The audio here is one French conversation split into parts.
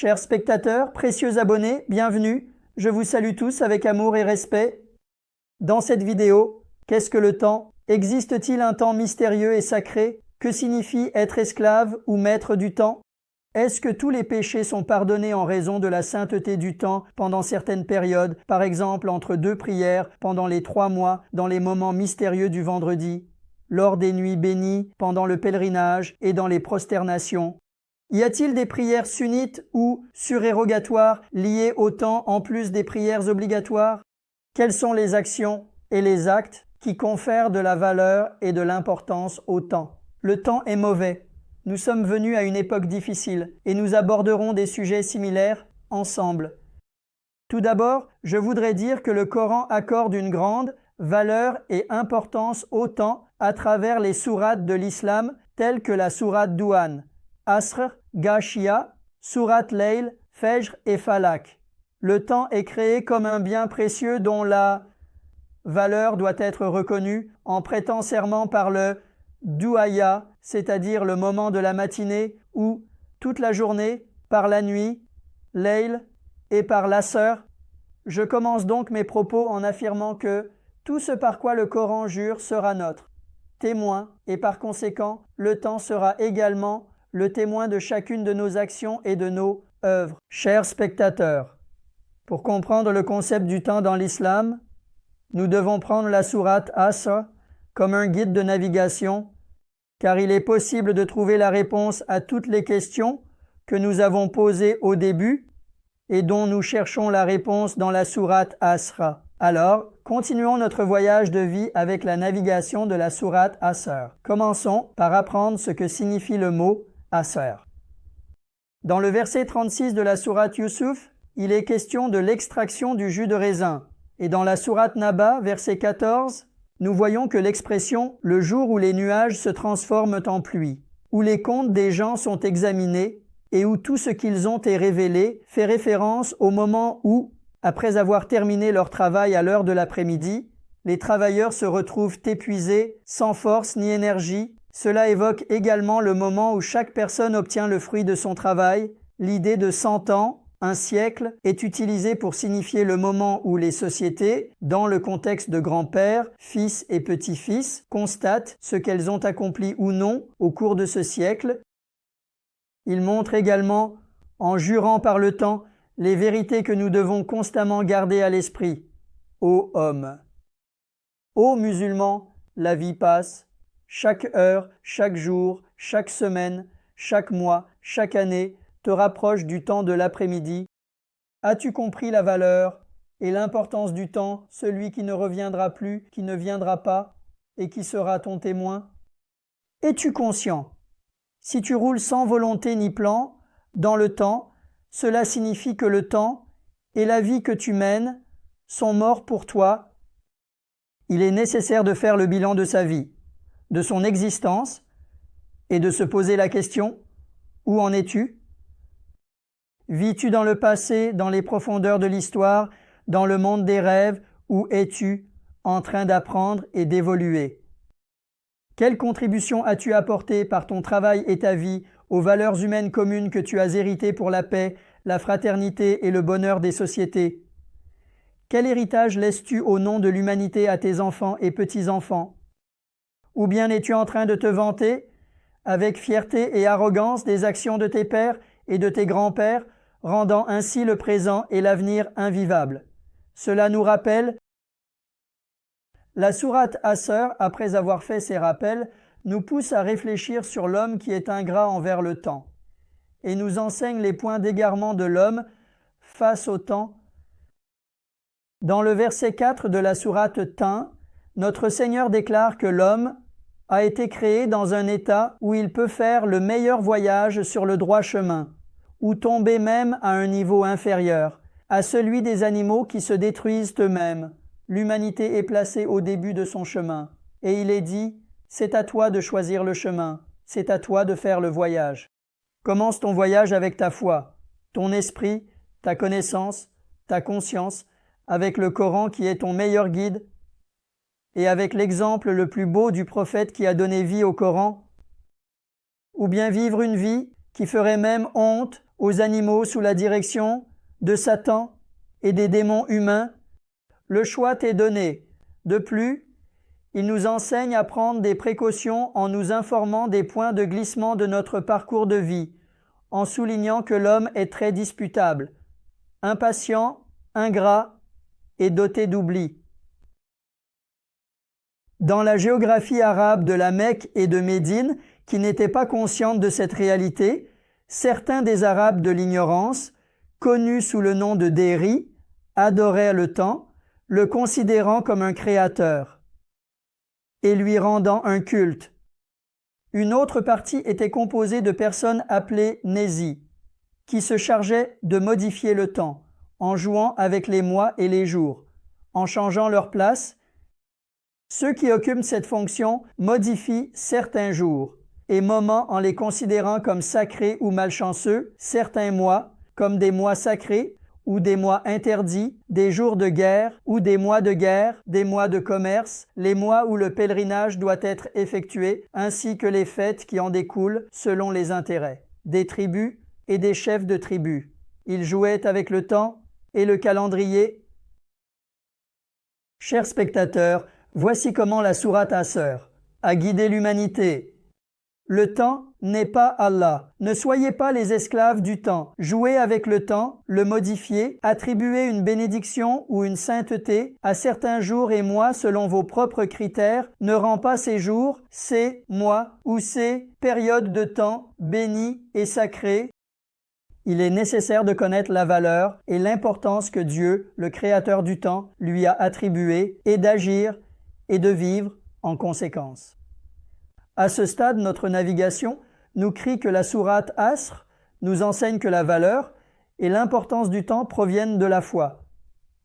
Chers spectateurs, précieux abonnés, bienvenue. Je vous salue tous avec amour et respect. Dans cette vidéo, qu'est-ce que le temps? Existe-t-il un temps mystérieux et sacré? Que signifie être esclave ou maître du temps? Est-ce que tous les péchés sont pardonnés en raison de la sainteté du temps pendant certaines périodes, par exemple entre deux prières, pendant les 3 mois, dans les moments mystérieux du vendredi, lors des nuits bénies, pendant le pèlerinage et dans les prosternations? Y a-t-il des prières sunnites ou surérogatoires liées au temps en plus des prières obligatoires? Quelles sont les actions et les actes qui confèrent de la valeur et de l'importance au temps? Le temps est mauvais. Nous sommes venus à une époque difficile et nous aborderons des sujets similaires ensemble. Tout d'abord, je voudrais dire que le Coran accorde une grande valeur et importance au temps à travers les sourates de l'islam telles que la sourate Douhan, Asr, Ghashiyah, sourate Layl, Fajr et Falak. Le temps est créé comme un bien précieux dont la valeur doit être reconnue en prêtant serment par le Douaya, c'est-à-dire le moment de la matinée, ou toute la journée, par la nuit, Layl, et par l'Asr. Je commence donc mes propos en affirmant que tout ce par quoi le Coran jure sera notre témoin, et par conséquent, le temps sera également le témoin de chacune de nos actions et de nos œuvres. Chers spectateurs, pour comprendre le concept du temps dans l'islam, nous devons prendre la sourate Asr comme un guide de navigation, car il est possible de trouver la réponse à toutes les questions que nous avons posées au début et dont nous cherchons la réponse dans la sourate Asr. Alors, continuons notre voyage de vie avec la navigation de la sourate Asr. Commençons par apprendre ce que signifie le mot Asr. Dans le verset 36 de la sourate Yusuf, il est question de l'extraction du jus de raisin. Et dans la sourate Naba, verset 14, nous voyons que l'expression « le jour où les nuages se transforment en pluie », où les comptes des gens sont examinés et où tout ce qu'ils ont est révélé, fait référence au moment où, après avoir terminé leur travail à l'heure de l'après-midi, les travailleurs se retrouvent épuisés, sans force ni énergie. Cela évoque également le moment où chaque personne obtient le fruit de son travail. L'idée de 100 ans, un siècle, est utilisée pour signifier le moment où les sociétés, dans le contexte de grands-pères, fils et petits-fils, constatent ce qu'elles ont accompli ou non au cours de ce siècle. Il montre également, en jurant par le temps, les vérités que nous devons constamment garder à l'esprit. Ô homme! Ô musulmans, la vie passe. Chaque heure, chaque jour, chaque semaine, chaque mois, chaque année te rapproche du temps de l'après-midi. As-tu compris la valeur et l'importance du temps, celui qui ne reviendra plus, qui ne viendra pas, et qui sera ton témoin? Es-tu conscient? Si tu roules sans volonté ni plan, dans le temps, cela signifie que le temps et la vie que tu mènes sont morts pour toi. Il est nécessaire de faire le bilan de sa vie, de son existence, et de se poser la question « Où en es-tu » Vis-tu dans le passé, dans les profondeurs de l'histoire, dans le monde des rêves, ou es-tu en train d'apprendre et d'évoluer? Quelle contribution as-tu apporté par ton travail et ta vie aux valeurs humaines communes que tu as héritées pour la paix, la fraternité et le bonheur des sociétés? Quel héritage laisses-tu au nom de l'humanité à tes enfants et petits-enfants? Ou bien es-tu en train de te vanter, avec fierté et arrogance, des actions de tes pères et de tes grands-pères, rendant ainsi le présent et l'avenir invivables? Cela nous rappelle. La sourate Asr, après avoir fait ces rappels, nous pousse à réfléchir sur l'homme qui est ingrat envers le temps, et nous enseigne les points d'égarement de l'homme face au temps. Dans le verset 4 de la sourate Tin, notre Seigneur déclare que l'homme a été créé dans un état où il peut faire le meilleur voyage sur le droit chemin, ou tomber même à un niveau inférieur, à celui des animaux qui se détruisent eux-mêmes. L'humanité est placée au début de son chemin, et il est dit « C'est à toi de choisir le chemin, c'est à toi de faire le voyage ». Commence ton voyage avec ta foi, ton esprit, ta connaissance, ta conscience, avec le Coran qui est ton meilleur guide, et avec l'exemple le plus beau du prophète qui a donné vie au Coran, ou bien vivre une vie qui ferait même honte aux animaux sous la direction de Satan et des démons humains. Le choix t'est donné. De plus, il nous enseigne à prendre des précautions en nous informant des points de glissement de notre parcours de vie, en soulignant que l'homme est très disputable, impatient, ingrat et doté d'oubli. Dans la géographie arabe de la Mecque et de Médine, qui n'étaient pas conscientes de cette réalité, certains des Arabes de l'ignorance, connus sous le nom de Déri, adoraient le temps, le considérant comme un créateur, et lui rendant un culte. Une autre partie était composée de personnes appelées Nézi, qui se chargeaient de modifier le temps, en jouant avec les mois et les jours, en changeant leur place. Ceux qui occupent cette fonction modifient certains jours et moments en les considérant comme sacrés ou malchanceux, certains mois comme des mois sacrés ou des mois interdits, des jours de guerre ou des mois de commerce, les mois où le pèlerinage doit être effectué, ainsi que les fêtes qui en découlent selon les intérêts des tribus et des chefs de tribus. Ils jouaient avec le temps et le calendrier. Chers spectateurs, voici comment la sourate Asr a guidé l'humanité. Le temps n'est pas Allah. Ne soyez pas les esclaves du temps. Jouez avec le temps, le modifiez, attribuez une bénédiction ou une sainteté à certains jours et mois selon vos propres critères, ne rend pas ces jours, ces mois ou ces périodes de temps bénis et sacrés. Il est nécessaire de connaître la valeur et l'importance que Dieu, le Créateur du temps, lui a attribuée et d'agir et de vivre en conséquence. À ce stade, notre navigation nous crie que la sourate Asr nous enseigne que la valeur et l'importance du temps proviennent de la foi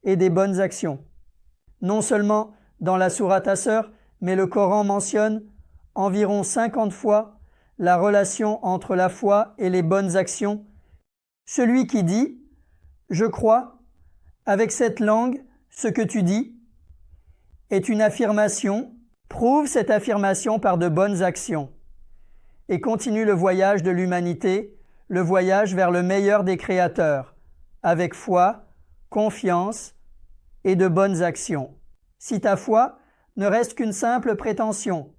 et des bonnes actions. Non seulement dans la sourate Asr, mais le Coran mentionne environ 50 fois la relation entre la foi et les bonnes actions. Celui qui dit « Je crois » avec cette langue, ce que tu dis, est une affirmation. Prouve cette affirmation par de bonnes actions et continue le voyage de l'humanité, le voyage vers le meilleur des créateurs, avec foi, confiance et de bonnes actions. Si ta foi ne reste qu'une simple prétention,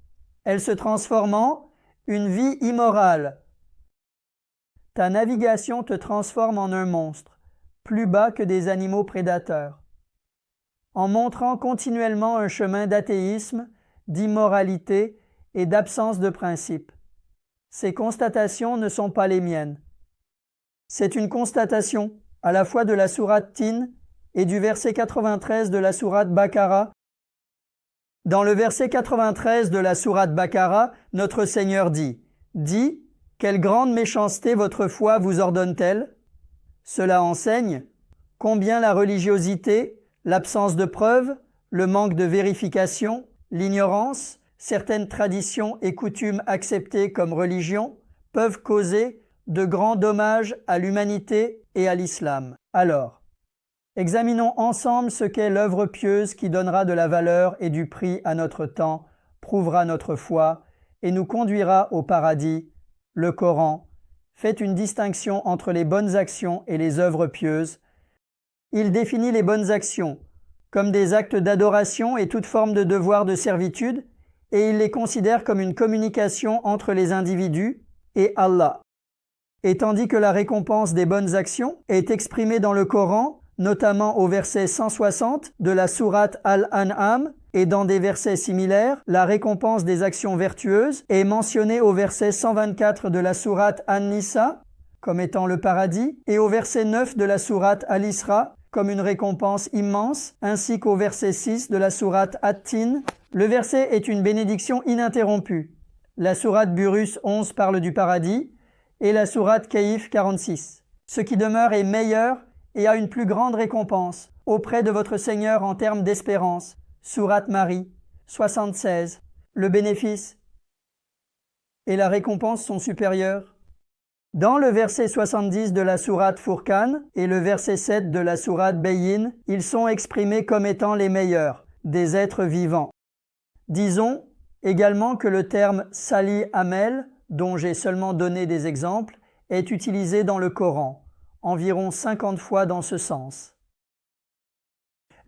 elle se transforme en une vie immorale. Ta navigation te transforme en un monstre, plus bas que des animaux prédateurs. En montrant continuellement un chemin d'athéisme, d'immoralité et d'absence de principe. Ces constatations ne sont pas les miennes. C'est une constatation à la fois de la sourate Tin et du verset 93 de la sourate Baqara. Dans le verset 93 de la sourate Baqara, notre Seigneur dit « Dis, quelle grande méchanceté votre foi vous ordonne-t-elle » Cela enseigne combien la religiosité, l'absence de preuves, le manque de vérification, l'ignorance, certaines traditions et coutumes acceptées comme religion peuvent causer de grands dommages à l'humanité et à l'islam. Alors, examinons ensemble ce qu'est l'œuvre pieuse qui donnera de la valeur et du prix à notre temps, prouvera notre foi et nous conduira au paradis. Le Coran fait une distinction entre les bonnes actions et les œuvres pieuses. Il définit les bonnes actions comme des actes d'adoration et toute forme de devoir de servitude, et il les considère comme une communication entre les individus et Allah. Et tandis que la récompense des bonnes actions est exprimée dans le Coran, notamment au verset 160 de la sourate Al-An'am, et dans des versets similaires, la récompense des actions vertueuses est mentionnée au verset 124 de la sourate An-Nisa, comme étant le paradis, et au verset 9 de la sourate Al-Isra, comme une récompense immense, ainsi qu'au verset 6 de la sourate At-Tin. Le verset est une bénédiction ininterrompue. La sourate Burus 11 parle du paradis et la sourate Kaïf 46. Ce qui demeure est meilleur et a une plus grande récompense auprès de votre Seigneur en termes d'espérance. Sourate Marie 76. Le bénéfice et la récompense sont supérieurs. Dans le verset 70 de la sourate Furqan et le verset 7 de la sourate Bayyin, ils sont exprimés comme étant les meilleurs, des êtres vivants. Disons également que le terme Sali Amel, dont j'ai seulement donné des exemples, est utilisé dans le Coran, environ 50 fois dans ce sens.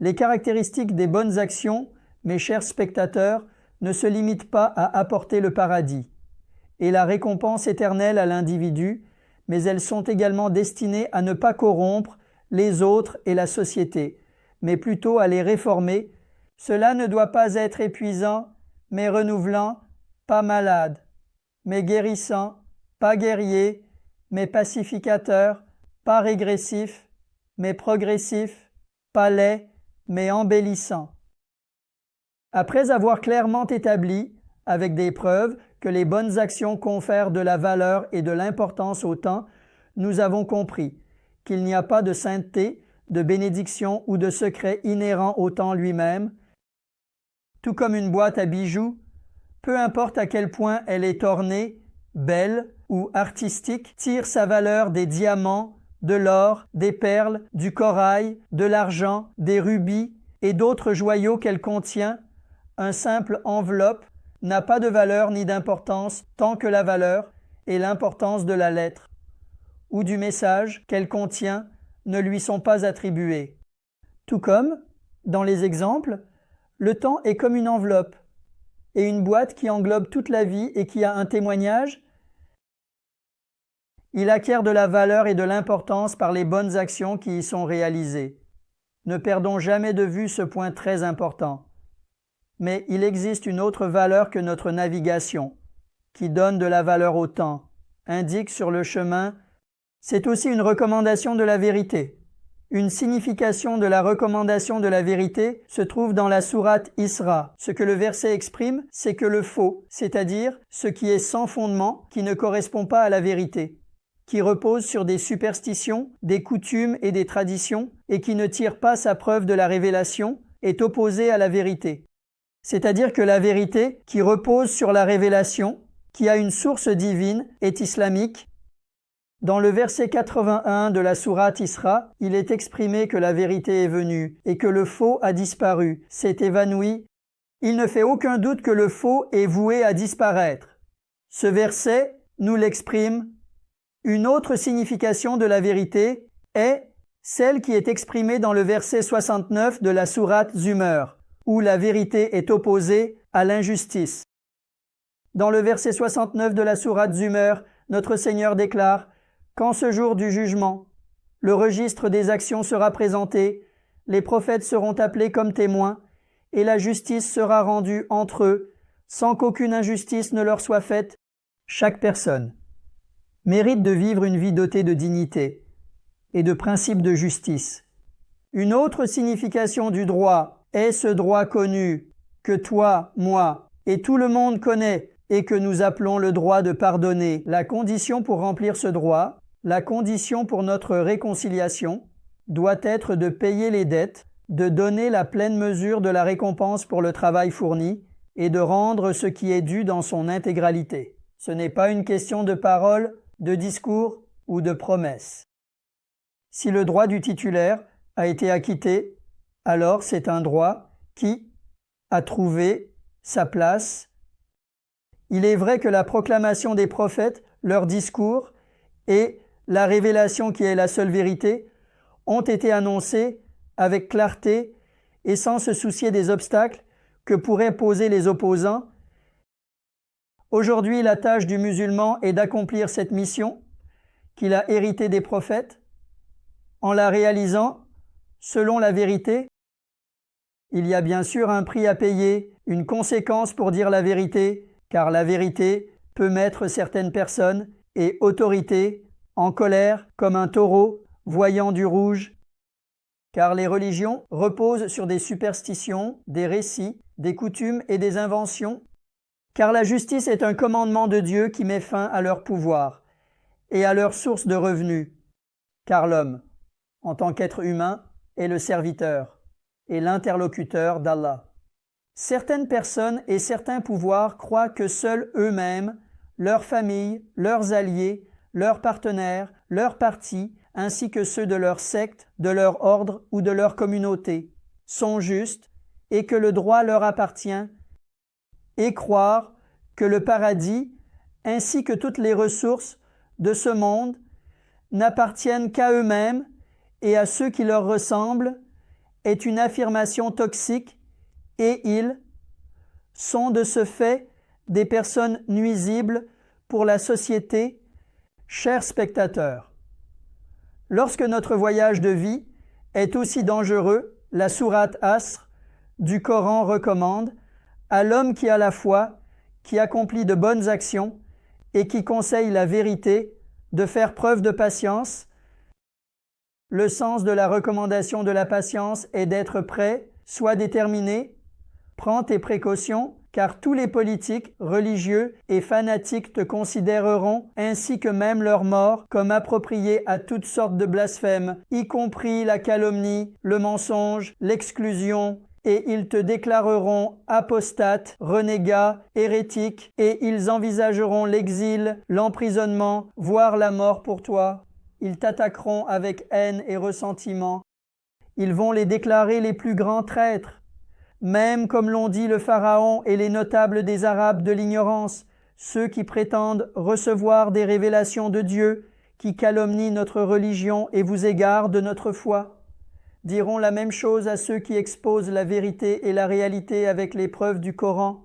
Les caractéristiques des bonnes actions, mes chers spectateurs, ne se limitent pas à apporter le paradis et la récompense éternelle à l'individu, mais elles sont également destinées à ne pas corrompre les autres et la société, mais plutôt à les réformer. Cela ne doit pas être épuisant, mais renouvelant, pas malade, mais guérissant, pas guerrier, mais pacificateur, pas régressif, mais progressif, pas laid, mais embellissant. Après avoir clairement établi, avec des preuves, que les bonnes actions confèrent de la valeur et de l'importance au temps, nous avons compris qu'il n'y a pas de sainteté, de bénédiction ou de secret inhérent au temps lui-même. Tout comme une boîte à bijoux, peu importe à quel point elle est ornée, belle ou artistique, tire sa valeur des diamants, de l'or, des perles, du corail, de l'argent, des rubis et d'autres joyaux qu'elle contient, un simple enveloppe n'a pas de valeur ni d'importance tant que la valeur et l'importance de la lettre ou du message qu'elle contient ne lui sont pas attribués. Tout comme, dans les exemples, le temps est comme une enveloppe et une boîte qui englobe toute la vie et qui a un témoignage. Il acquiert de la valeur et de l'importance par les bonnes actions qui y sont réalisées. Ne perdons jamais de vue ce point très important. Mais il existe une autre valeur que notre navigation, qui donne de la valeur au temps, indique sur le chemin. C'est aussi une recommandation de la vérité. Une signification de la recommandation de la vérité se trouve dans la sourate Isra. Ce que le verset exprime, c'est que le faux, c'est-à-dire ce qui est sans fondement, qui ne correspond pas à la vérité, qui repose sur des superstitions, des coutumes et des traditions, et qui ne tire pas sa preuve de la révélation, est opposé à la vérité. C'est-à-dire que la vérité, qui repose sur la révélation, qui a une source divine, est islamique. Dans le verset 81 de la sourate Isra, il est exprimé que la vérité est venue et que le faux a disparu, s'est évanoui. Il ne fait aucun doute que le faux est voué à disparaître. Ce verset nous l'exprime. Une autre signification de la vérité est celle qui est exprimée dans le verset 69 de la sourate Zumar, où la vérité est opposée à l'injustice. Dans le verset 69 de la sourate Zumar, notre Seigneur déclare « Quand ce jour du jugement, le registre des actions sera présenté, les prophètes seront appelés comme témoins, et la justice sera rendue entre eux, sans qu'aucune injustice ne leur soit faite. Chaque personne mérite de vivre une vie dotée de dignité et de principes de justice. Une autre signification du droit est ce droit connu que toi, moi et tout le monde connaît et que nous appelons le droit de pardonner. La condition pour remplir ce droit, la condition pour notre réconciliation, doit être de payer les dettes, de donner la pleine mesure de la récompense pour le travail fourni et de rendre ce qui est dû dans son intégralité. Ce n'est pas une question de parole, de discours ou de promesse. Si le droit du titulaire a été acquitté, alors c'est un droit qui a trouvé sa place. Il est vrai que la proclamation des prophètes, leurs discours et la révélation qui est la seule vérité ont été annoncés avec clarté et sans se soucier des obstacles que pourraient poser les opposants. Aujourd'hui, la tâche du musulman est d'accomplir cette mission qu'il a héritée des prophètes en la réalisant selon la vérité. Il y a bien sûr un prix à payer, une conséquence pour dire la vérité, car la vérité peut mettre certaines personnes et autorités en colère comme un taureau voyant du rouge, car les religions reposent sur des superstitions, des récits, des coutumes et des inventions, car la justice est un commandement de Dieu qui met fin à leur pouvoir et à leur source de revenus, car l'homme, en tant qu'être humain, est le serviteur et l'interlocuteur d'Allah. Certaines personnes et certains pouvoirs croient que seuls eux-mêmes, leurs familles, leurs alliés, leurs partenaires, leurs partis, ainsi que ceux de leur secte, de leur ordre ou de leur communauté, sont justes et que le droit leur appartient, et croire que le paradis, ainsi que toutes les ressources de ce monde n'appartiennent qu'à eux-mêmes et à ceux qui leur ressemblent est une affirmation toxique et ils sont de ce fait des personnes nuisibles pour la société. Chers spectateurs, lorsque notre voyage de vie est aussi dangereux, la sourate Asr du Coran recommande à l'homme qui a la foi, qui accomplit de bonnes actions et qui conseille la vérité, de faire preuve de patience. Le sens de la recommandation de la patience est d'être prêt, sois déterminé, prends tes précautions, car tous les politiques, religieux et fanatiques te considéreront, ainsi que même leur mort, comme appropriés à toutes sortes de blasphèmes, y compris la calomnie, le mensonge, l'exclusion, et ils te déclareront apostate, renégat, hérétique, et ils envisageront l'exil, l'emprisonnement, voire la mort pour toi. Ils t'attaqueront avec haine et ressentiment. Ils vont les déclarer les plus grands traîtres. Même comme l'ont dit le Pharaon et les notables des Arabes de l'ignorance, ceux qui prétendent recevoir des révélations de Dieu, qui calomnient notre religion et vous égarent de notre foi, diront la même chose à ceux qui exposent la vérité et la réalité avec les preuves du Coran.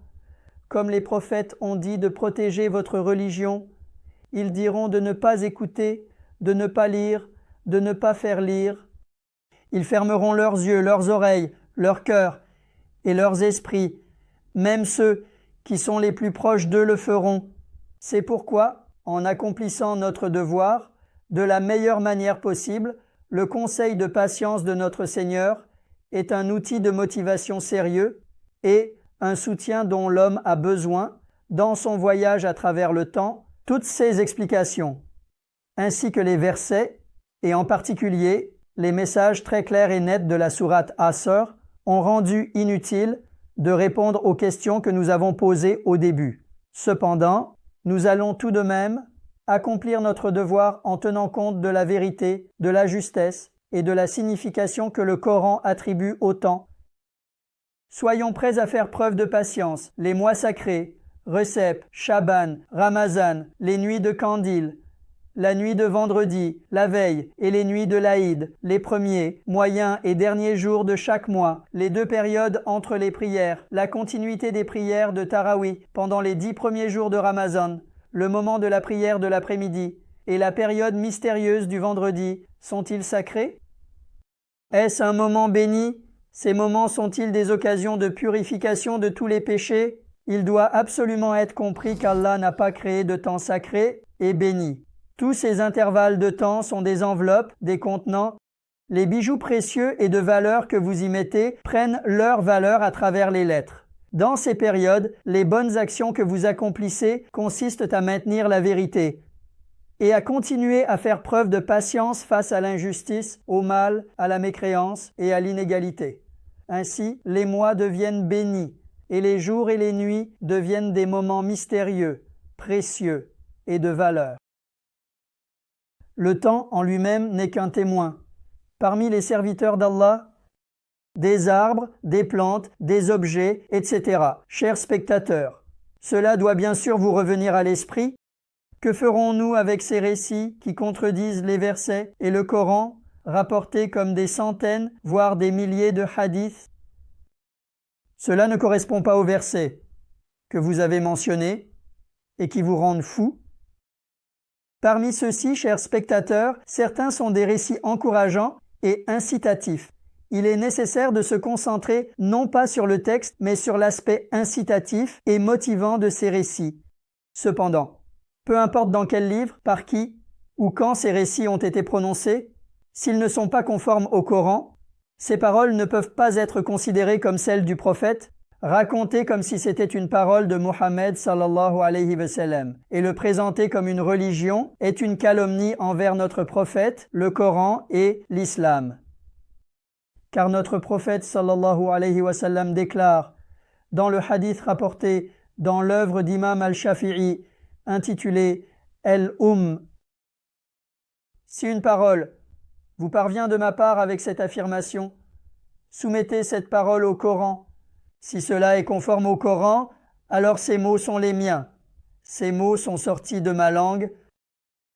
Comme les prophètes ont dit de protéger votre religion, ils diront de ne pas écouter, de ne pas lire, de ne pas faire lire. Ils fermeront leurs yeux, leurs oreilles, leur cœur, et leurs esprits, même ceux qui sont les plus proches d'eux le feront. C'est pourquoi, en accomplissant notre devoir, de la meilleure manière possible, le conseil de patience de notre Seigneur est un outil de motivation sérieux et un soutien dont l'homme a besoin dans son voyage à travers le temps. Toutes ces explications, ainsi que les versets, et en particulier les messages très clairs et nets de la sourate Asr, ont rendu inutile de répondre aux questions que nous avons posées au début. Cependant, nous allons tout de même accomplir notre devoir en tenant compte de la vérité, de la justesse et de la signification que le Coran attribue au temps. Soyons prêts à faire preuve de patience. Les mois sacrés, Recep, Chaban, Ramazan, les nuits de Kandil, la nuit de vendredi, la veille et les nuits de l'Aïd, les premiers, moyens et derniers jours de chaque mois, les 2 périodes entre les prières, la continuité des prières de Tarawih pendant les 10 premiers jours de Ramazan, le moment de la prière de l'après-midi et la période mystérieuse du vendredi, sont-ils sacrés? Est-ce un moment béni? Ces moments sont-ils des occasions de purification de tous les péchés? Il doit absolument être compris qu'Allah n'a pas créé de temps sacré et béni. Tous ces intervalles de temps sont des enveloppes, des contenants. Les bijoux précieux et de valeur que vous y mettez prennent leur valeur à travers les lettres. Dans ces périodes, les bonnes actions que vous accomplissez consistent à maintenir la vérité et à continuer à faire preuve de patience face à l'injustice, au mal, à la mécréance et à l'inégalité. Ainsi, les mois deviennent bénis et les jours et les nuits deviennent des moments mystérieux, précieux et de valeur. Le temps en lui-même n'est qu'un témoin. Parmi les serviteurs d'Allah, des arbres, des plantes, des objets, etc. Chers spectateurs, cela doit bien sûr vous revenir à l'esprit. Que ferons-nous avec ces récits qui contredisent les versets et le Coran, rapportés comme des centaines, voire des milliers de hadiths? Cela ne correspond pas aux versets que vous avez mentionnés et qui vous rendent fous. Parmi ceux-ci, chers spectateurs, certains sont des récits encourageants et incitatifs. Il est nécessaire de se concentrer non pas sur le texte, mais sur l'aspect incitatif et motivant de ces récits. Cependant, peu importe dans quel livre, par qui ou quand ces récits ont été prononcés, s'ils ne sont pas conformes au Coran, ces paroles ne peuvent pas être considérées comme celles du prophète, racontées comme si c'était une parole de Mohammed sallallahu alayhi wa sallam, et le présenter comme une religion est une calomnie envers notre prophète, le Coran et l'islam. Car notre prophète sallallahu alayhi wa sallam déclare dans le hadith rapporté dans l'œuvre d'Imam al-Shafi'i intitulée El-Umm: si une parole vous parvient de ma part avec cette affirmation, soumettez cette parole au Coran. Si cela est conforme au Coran, alors ces mots sont les miens. Ces mots sont sortis de ma langue.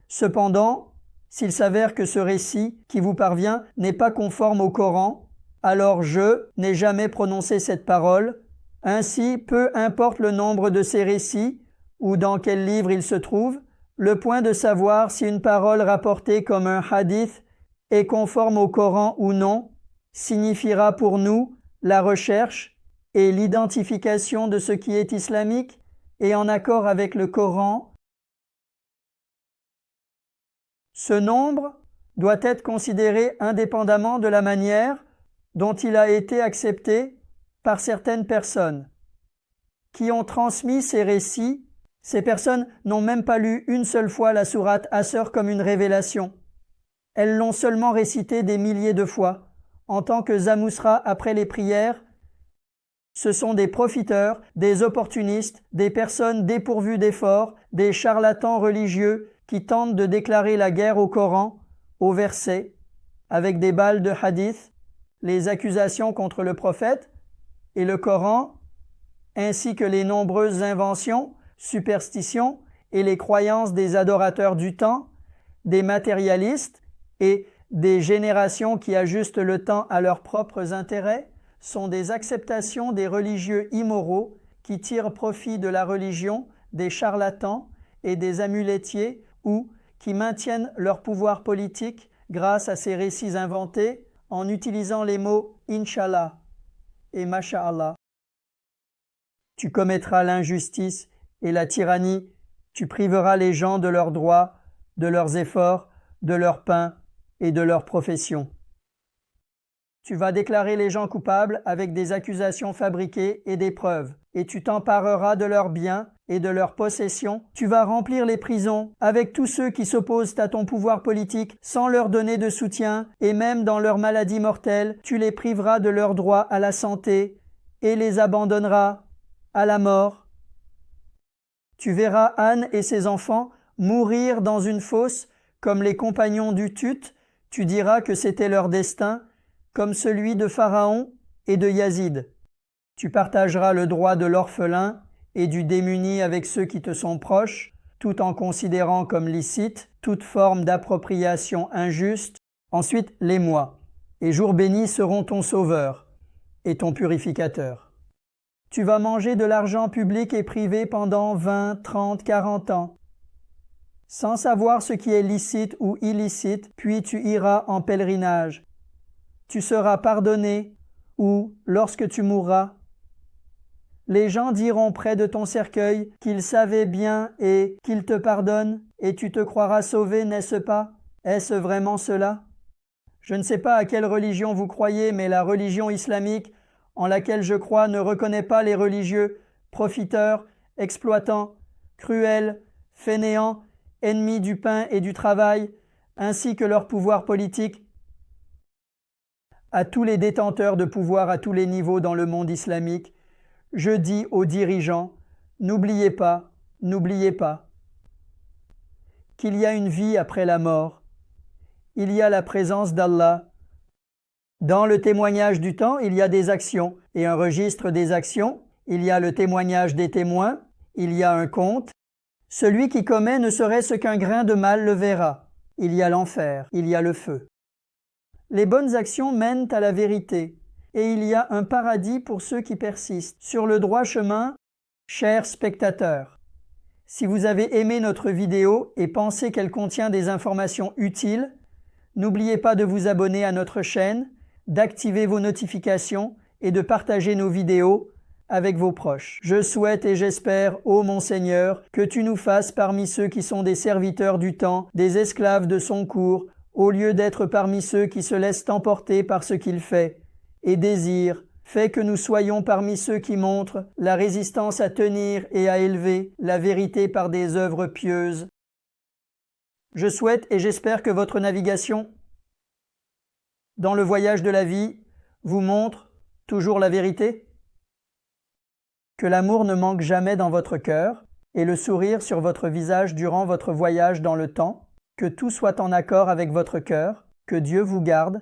Cependant, s'il s'avère que ce récit qui vous parvient n'est pas conforme au Coran, alors je n'ai jamais prononcé cette parole. Ainsi, peu importe le nombre de ces récits ou dans quel livre ils se trouvent, le point de savoir si une parole rapportée comme un hadith est conforme au Coran ou non signifiera pour nous la recherche et l'identification de ce qui est islamique et en accord avec le Coran. Ce nombre doit être considéré indépendamment de la manière dont il a été accepté par certaines personnes qui ont transmis ces récits. Ces personnes n'ont même pas lu une seule fois la sourate Asr comme une révélation. Elles l'ont seulement récité des milliers de fois, en tant que zamousra après les prières. Ce sont des profiteurs, des opportunistes, des personnes dépourvues d'efforts, des charlatans religieux qui tentent de déclarer la guerre au Coran, au verset, avec des balles de hadith, les accusations contre le prophète et le Coran, ainsi que les nombreuses inventions, superstitions et les croyances des adorateurs du temps, des matérialistes et des générations qui ajustent le temps à leurs propres intérêts, sont des acceptations des religieux immoraux qui tirent profit de la religion, des charlatans et des amulettiers ou qui maintiennent leur pouvoir politique grâce à ces récits inventés en utilisant les mots « Inch'Allah » et « Masha'Allah ». Tu commettras l'injustice et la tyrannie, tu priveras les gens de leurs droits, de leurs efforts, de leur pain et de leur profession. Tu vas déclarer les gens coupables avec des accusations fabriquées et des preuves, et tu t'empareras de leurs biens et de leurs possessions. Tu vas remplir les prisons avec tous ceux qui s'opposent à ton pouvoir politique sans leur donner de soutien, et même dans leur maladie mortelle, tu les priveras de leur droit à la santé et les abandonneras à la mort. Tu verras Anne et ses enfants mourir dans une fosse comme les compagnons du Tut. Tu diras que c'était leur destin, comme celui de Pharaon et de Yazid. Tu partageras le droit de l'orphelin et du démuni avec ceux qui te sont proches, tout en considérant comme licite toute forme d'appropriation injuste. Ensuite, les mois et jours bénis seront ton sauveur et ton purificateur. Tu vas manger de l'argent public et privé pendant 20, 30, 40 ans, sans savoir ce qui est licite ou illicite, puis tu iras en pèlerinage. Tu seras pardonné, ou, lorsque tu mourras, les gens diront près de ton cercueil qu'ils savaient bien et qu'ils te pardonnent, et tu te croiras sauvé, n'est-ce pas? Est-ce vraiment cela? Je ne sais pas à quelle religion vous croyez, mais la religion islamique, en laquelle je crois, ne reconnaît pas les religieux, profiteurs, exploitants, cruels, fainéants, ennemis du pain et du travail, ainsi que leur pouvoir politique. À tous les détenteurs de pouvoir à tous les niveaux dans le monde islamique, je dis aux dirigeants, n'oubliez pas qu'il y a une vie après la mort. Il y a la présence d'Allah. Dans le témoignage du temps, il y a des actions et un registre des actions. Il y a le témoignage des témoins. Il y a un compte. Celui qui commet ne serait-ce qu'un grain de mal le verra. Il y a l'enfer. Il y a le feu. Les bonnes actions mènent à la vérité, et il y a un paradis pour ceux qui persistent sur le droit chemin, chers spectateurs. Si vous avez aimé notre vidéo et pensez qu'elle contient des informations utiles, n'oubliez pas de vous abonner à notre chaîne, d'activer vos notifications et de partager nos vidéos avec vos proches. Je souhaite et j'espère, ô mon Seigneur, que tu nous fasses parmi ceux qui sont des serviteurs du temps, des esclaves de son cours, au lieu d'être parmi ceux qui se laissent emporter par ce qu'il fait et désire. Fais que nous soyons parmi ceux qui montrent la résistance à tenir et à élever la vérité par des œuvres pieuses. Je souhaite et j'espère que votre navigation dans le voyage de la vie vous montre toujours la vérité. Que l'amour ne manque jamais dans votre cœur et le sourire sur votre visage durant votre voyage dans le temps. Que tout soit en accord avec votre cœur. Que Dieu vous garde